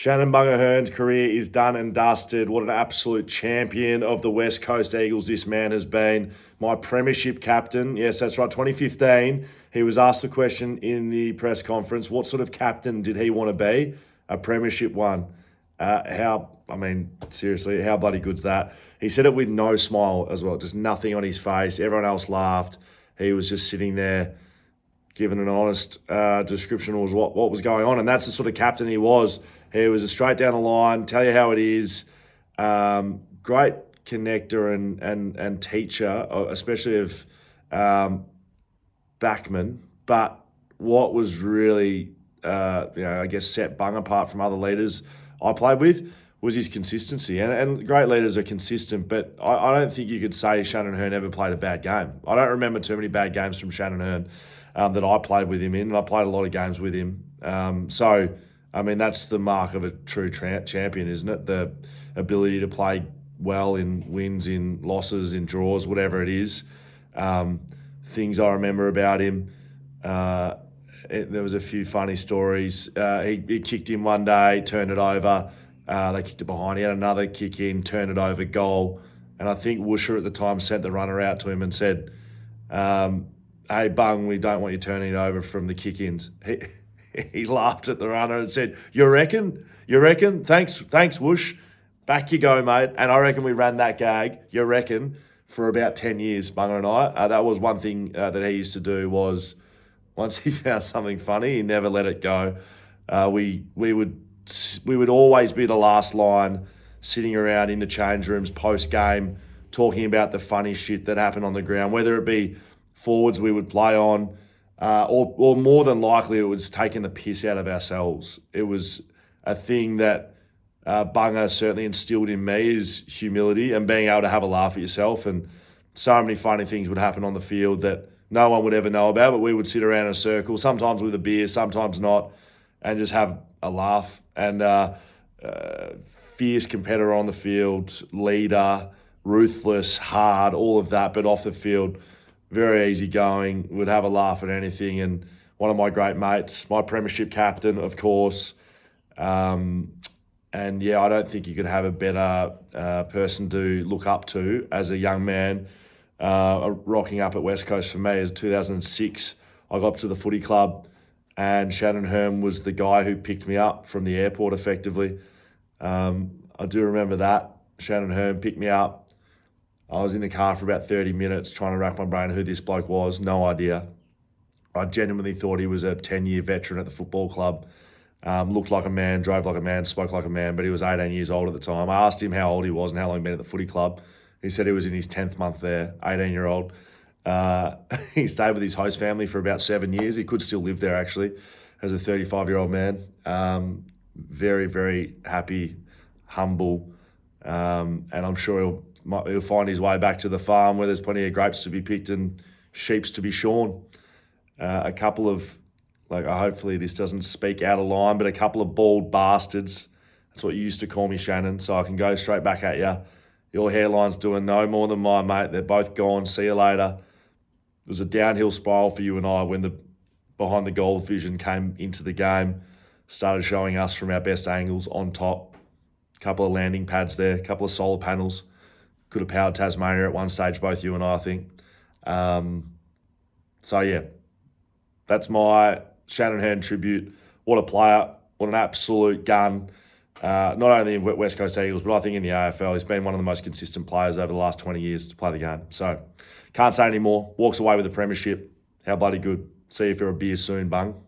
Shannon Hurn's career is done and dusted. What an absolute champion of the West Coast Eagles this man has been. My premiership captain. Yes, that's right, 2015. He was asked the question in the press conference, what sort of captain did he want to be? A premiership one. Seriously, how bloody good's that? He said it with no smile as well, just nothing on his face. Everyone else laughed. He was just sitting there giving an honest description of what was going on. And that's the sort of captain he was. He was a straight down the line, tell you how it is. Great connector and teacher, especially of backman. But what was really, set Bung apart from other leaders I played with was his consistency. And great leaders are consistent, but I don't think you could say Shannon Hurn ever played a bad game. I don't remember too many bad games from Shannon Hurn that I played with him in. And I played a lot of games with him. That's the mark of a true champion, isn't it? The ability to play well in wins, in losses, in draws, whatever it is. Things I remember about him, there was a few funny stories. He kicked in one day, turned it over. They kicked it behind. He had another kick in, turned it over, goal. And I think Woosher at the time sent the runner out to him and said, hey, Bung, we don't want you turning it over from the kick-ins. He laughed at the runner and said, You reckon? Thanks, Whoosh. Back you go, mate. And I reckon we ran that gag, you reckon, for about 10 years, Bunga and I. That was one thing that he used to do was once he found something funny, he never let it go. We would always be the last line, sitting around in the change rooms post-game, talking about the funny shit that happened on the ground, whether it be forwards we would play on, or more than likely it was taking the piss out of ourselves. It was a thing that Bunga certainly instilled in me, is humility and being able to have a laugh at yourself. And so many funny things would happen on the field that no one would ever know about, but we would sit around in a circle, sometimes with a beer, sometimes not, and just have a laugh. And fierce competitor on the field, leader, ruthless, hard, all of that, but off the field, very easygoing, would have a laugh at anything. And one of my great mates, my premiership captain, of course. I don't think you could have a better person to look up to as a young man. Rocking up at West Coast for me is 2006. I got up to the footy club and Shannon Hurn was the guy who picked me up from the airport effectively. I do remember that. Shannon Hurn picked me up. I was in the car for about 30 minutes trying to rack my brain who this bloke was. No idea. I genuinely thought he was a 10-year veteran at the football club. Looked like a man, drove like a man, spoke like a man, but he was 18 years old at the time. I asked him how old he was and how long he'd been at the footy club. He said he was in his 10th month there, 18-year-old. He stayed with his host family for about 7 years. He could still live there, actually, as a 35-year-old man. Very, very happy, humble, and I'm sure he'll find his way back to the farm where there's plenty of grapes to be picked and sheeps to be shorn. A couple of, hopefully this doesn't speak out of line, but a couple of bald bastards. That's what you used to call me, Shannon, so I can go straight back at you. Your hairline's doing no more than mine, mate. They're both gone. See you later. It was a downhill spiral for you and I when the behind the goal vision came into the game, started showing us from our best angles on top. A couple of landing pads there, a couple of solar panels. Could have powered Tasmania at one stage, both you and I think. That's my Shannon Hurn tribute. What a player, what an absolute gun. Not only in West Coast Eagles, but I think in the AFL. He's been one of the most consistent players over the last 20 years to play the game. So, can't say any more. Walks away with the premiership. How bloody good. See you for a beer soon, Bung.